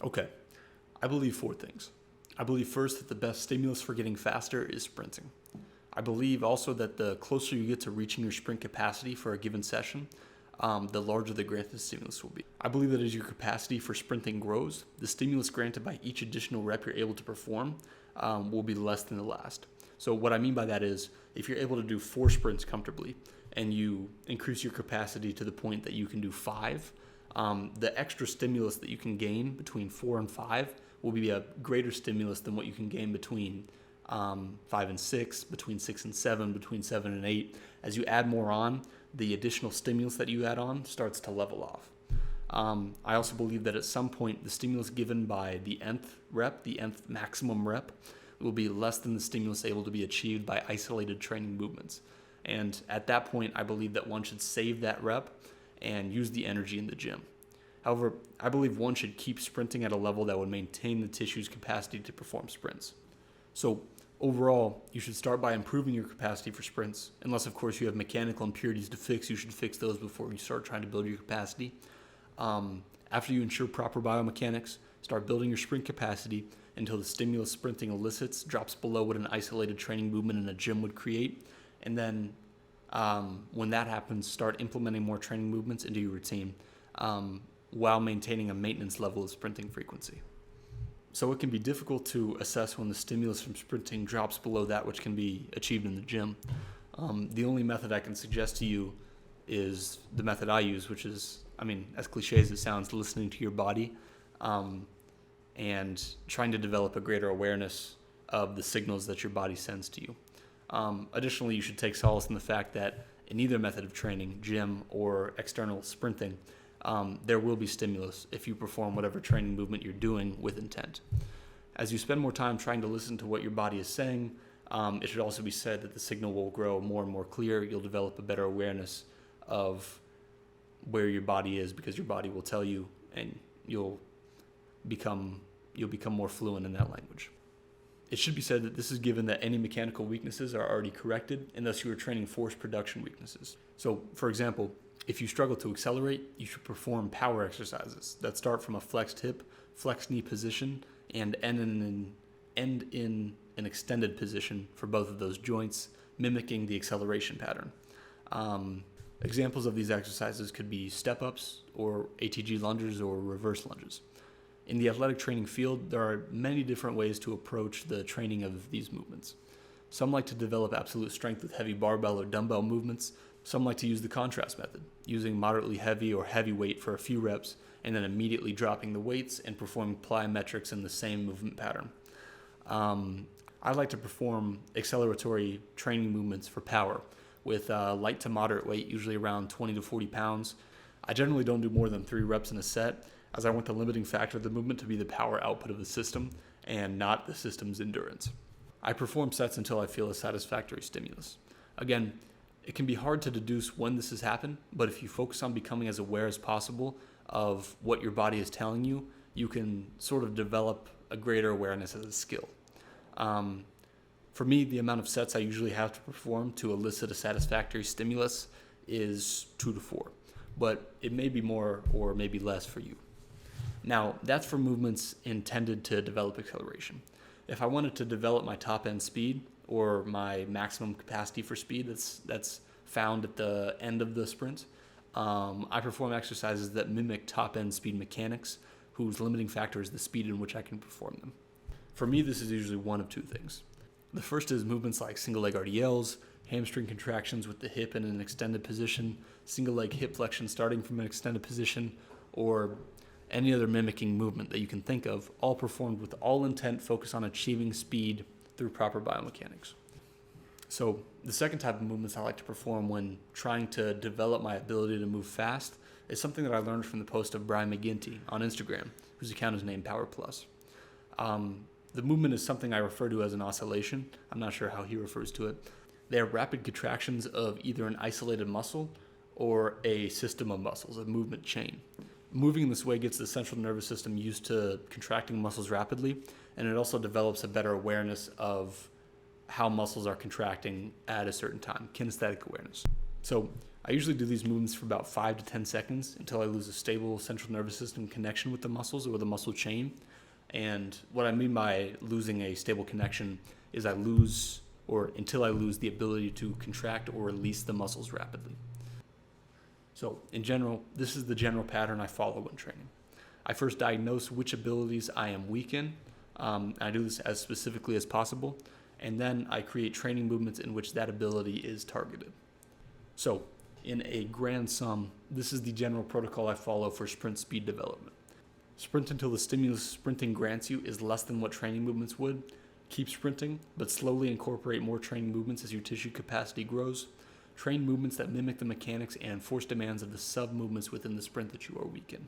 Okay, I believe four things. I believe first that the best stimulus for getting faster is sprinting. I believe also that the closer you get to reaching your sprint capacity for a given session, the larger the granted stimulus will be. I believe that as your capacity for sprinting grows, the stimulus granted by each additional rep you're able to perform will be less than the last. So what I mean by that is if you're able to do 4 sprints comfortably and you increase your capacity to the point that you can do 5, the extra stimulus that you can gain between 4 and 5 will be a greater stimulus than what you can gain between 5 and 6, between 6 and 7, between 7 and 8. As you add more on, the additional stimulus that you add on starts to level off. I also believe that at some point, the stimulus given by the nth rep, the nth maximum rep, will be less than the stimulus able to be achieved by isolated training movements. And at that point, I believe that one should save that rep and use the energy in the gym. However, I believe one should keep sprinting at a level that would maintain the tissue's capacity to perform sprints. So overall, you should start by improving your capacity for sprints. Unless, of course, you have mechanical impurities to fix, you should fix those before you start trying to build your capacity. After you ensure proper biomechanics, start building your sprint capacity until the stimulus sprinting elicits drops below what an isolated training movement in a gym would create. And then when that happens, start implementing more training movements into your routine while maintaining a maintenance level of sprinting frequency. So it can be difficult to assess when the stimulus from sprinting drops below that which can be achieved in the gym. The only method I can suggest to you is the method I use, which is, as cliche as it sounds, listening to your body and trying to develop a greater awareness of the signals that your body sends to you. Additionally, you should take solace in the fact that in either method of training, gym or external sprinting, there will be stimulus if you perform whatever training movement you're doing with intent. As you spend more time trying to listen to what your body is saying, it should also be said that the signal will grow more and more clear. You'll develop a better awareness of where your body is because your body will tell you, and you'll become more fluent in that language. It should be said that this is given that any mechanical weaknesses are already corrected, and thus you are training force production weaknesses. So, for example, if you struggle to accelerate, you should perform power exercises that start from a flexed hip, flexed knee position, and end in an extended position for both of those joints, mimicking the acceleration pattern. Examples of these exercises could be step-ups or ATG lunges or reverse lunges. In the athletic training field, there are many different ways to approach the training of these movements. Some like to develop absolute strength with heavy barbell or dumbbell movements. Some like to use the contrast method, using moderately heavy or heavy weight for a few reps and then immediately dropping the weights and performing plyometrics in the same movement pattern. I like to perform acceleratory training movements for power with light to moderate weight, usually around 20 to 40 pounds. I generally don't do more than 3 reps in a set, as I want the limiting factor of the movement to be the power output of the system and not the system's endurance. I perform sets until I feel a satisfactory stimulus. Again, it can be hard to deduce when this has happened, but if you focus on becoming as aware as possible of what your body is telling you, you can sort of develop a greater awareness as a skill. For me, the amount of sets I usually have to perform to elicit a satisfactory stimulus is 2 to 4, but it may be more or maybe less for you. Now, that's for movements intended to develop acceleration. If I wanted to develop my top end speed or my maximum capacity for speed that's found at the end of the sprint, I perform exercises that mimic top end speed mechanics, whose limiting factor is the speed in which I can perform them. For me, this is usually one of 2 things. The first is movements like single leg RDLs, hamstring contractions with the hip in an extended position, single leg hip flexion starting from an extended position, or any other mimicking movement that you can think of, all performed with all intent focus on achieving speed through proper biomechanics. So the second type of movements I like to perform when trying to develop my ability to move fast is something that I learned from the post of Brian McGinty on Instagram, whose account is named Power Plus. The movement is something I refer to as an oscillation. I'm not sure how he refers to it. They are rapid contractions of either an isolated muscle or a system of muscles, a movement chain. Moving in this way gets the central nervous system used to contracting muscles rapidly, and it also develops a better awareness of how muscles are contracting at a certain time, kinesthetic awareness. So I usually do these movements for about 5 to 10 seconds until I lose a stable central nervous system connection with the muscles or the muscle chain. And what I mean by losing a stable connection is until I lose the ability to contract or release the muscles rapidly. So in general, this is the general pattern I follow when training. I first diagnose which abilities I am weak in. I do this as specifically as possible. And then I create training movements in which that ability is targeted. So in a grand sum, this is the general protocol I follow for sprint speed development. Sprint until the stimulus sprinting grants you is less than what training movements would. Keep sprinting, but slowly incorporate more training movements as your tissue capacity grows. Train movements that mimic the mechanics and force demands of the sub-movements within the sprint that you are weak in.